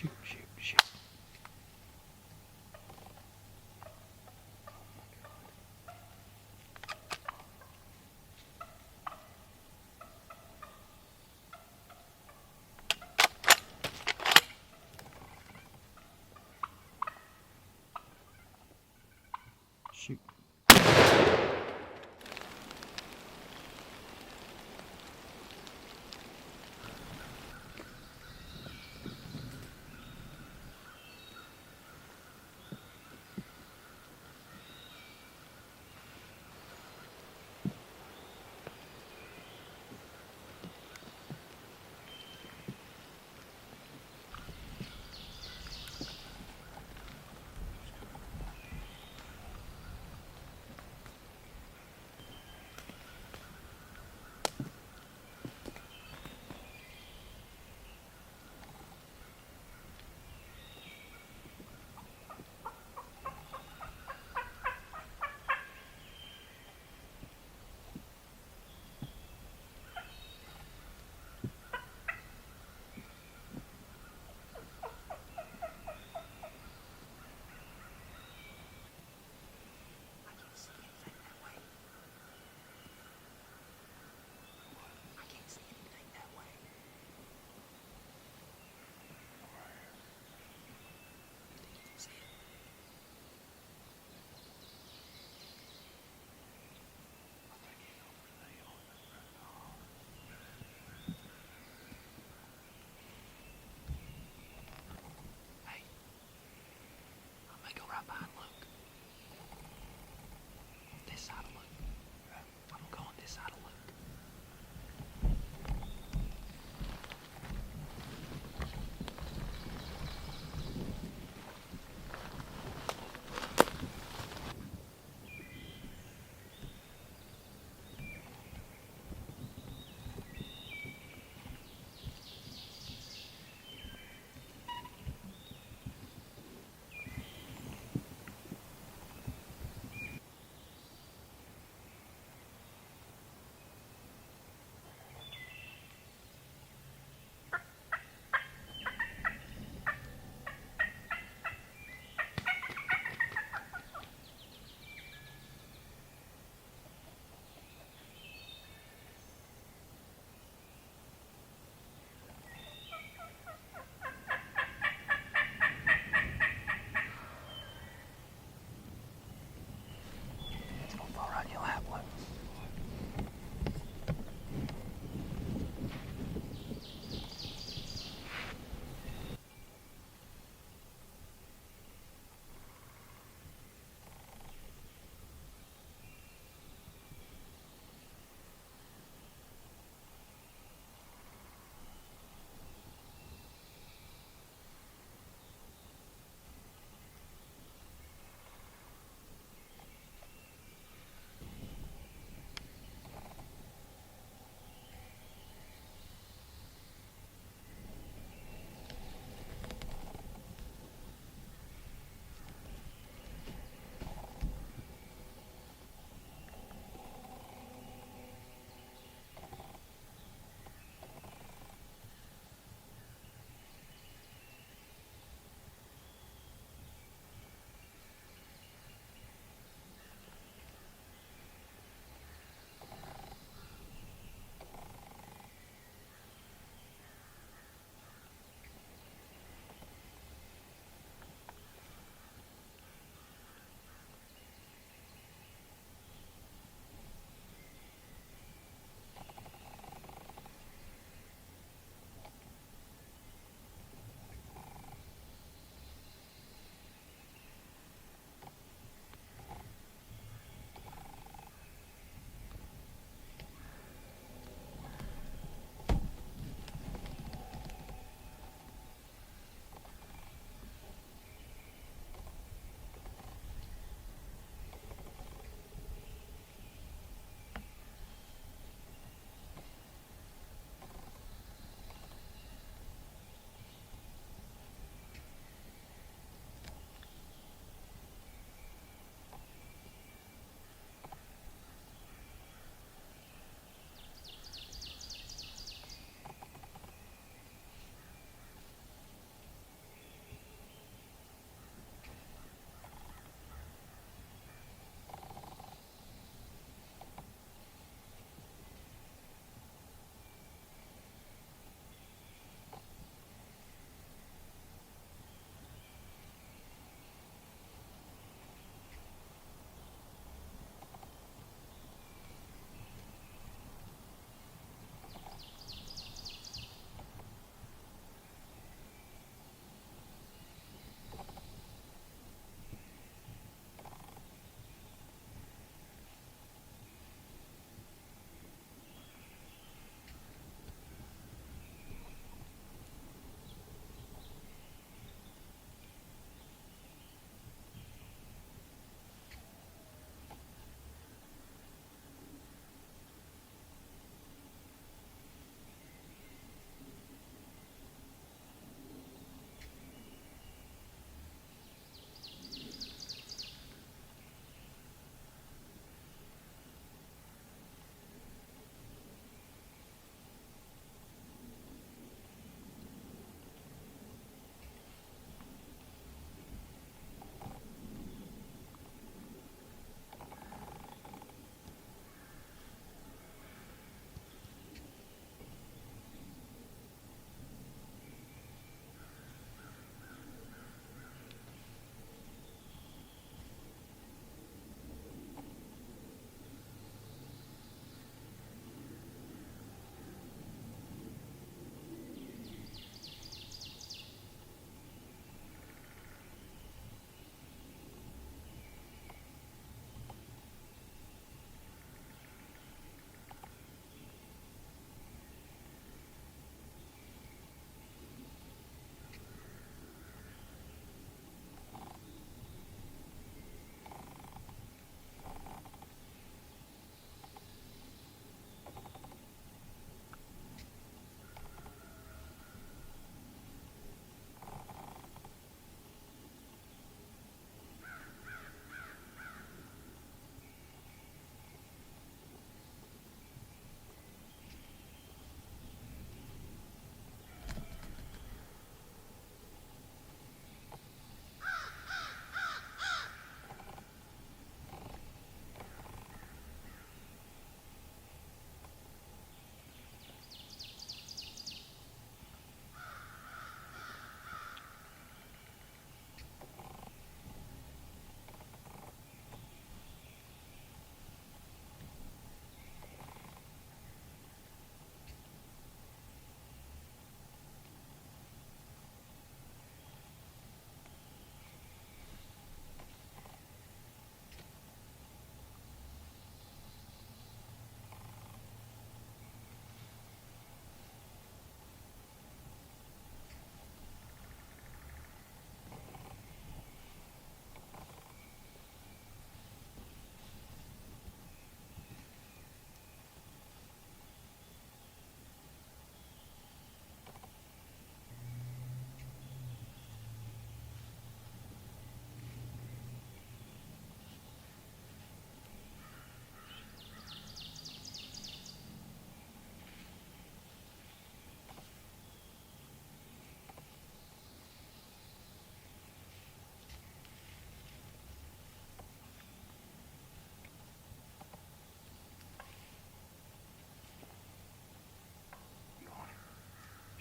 Shoot. Shoot.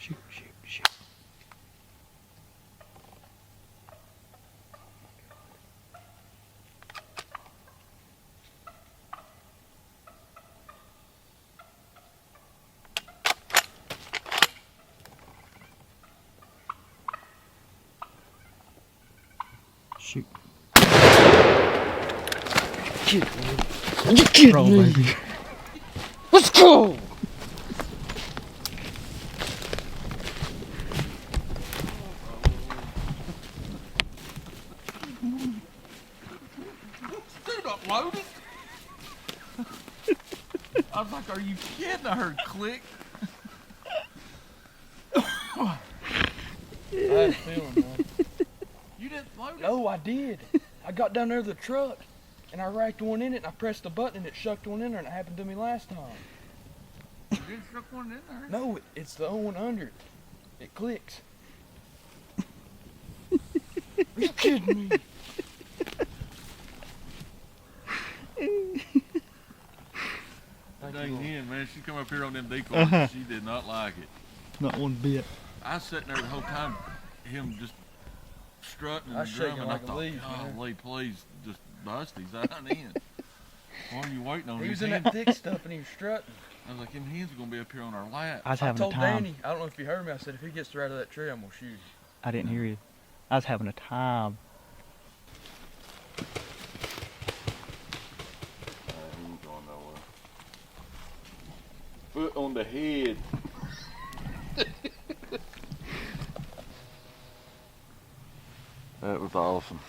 Shoot, shoot, shoot. Shoot. Kid me. You kidding Roll, me? baby. Let's go! Dude, uploaded? I was like, are you kidding? I heard click. I had a feeling, man. You didn't load it? No, I did. I got down there to the truck, and I racked one in it, and I pressed the button, and it shucked one in there, and it happened to me last time. You didn't stuck one in there. No, it's the one under it. It clicks. Are you kidding me? Thank Dang you. hen, man, she come up here on them decoys and she did not like it. Not one bit. I was sitting there the whole time, him just strutting I and was shaking drumming. like I a thought, leaf, man. golly, please, just bust these out in. What are you waiting on? He These was in hens? that thick stuff, and he was strutting. I was like, them hens are going to be up here on our lap. I was I having a told time. Danny, I don't know if you heard me, I said, if he gets right out of that tree, I'm going to shoot him. I didn't hear you. I was having a time. He ain't going nowhere. Foot on the head. That was awesome.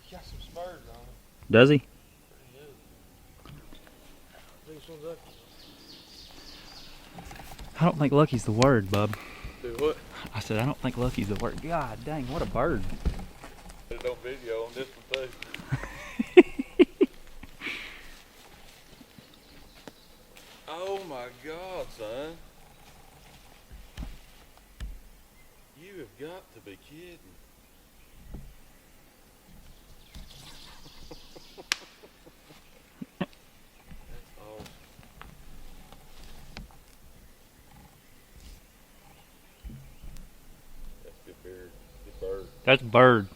He's got some spurs on him. Does he? This one's up. I don't think lucky's the word, bub. Do what? I said I don't think lucky's the word. God dang, what a bird. Put it on video on this one too. Oh my God, son. You have got to be kidding. That's awesome. That's good bird. Good bird. That's bird.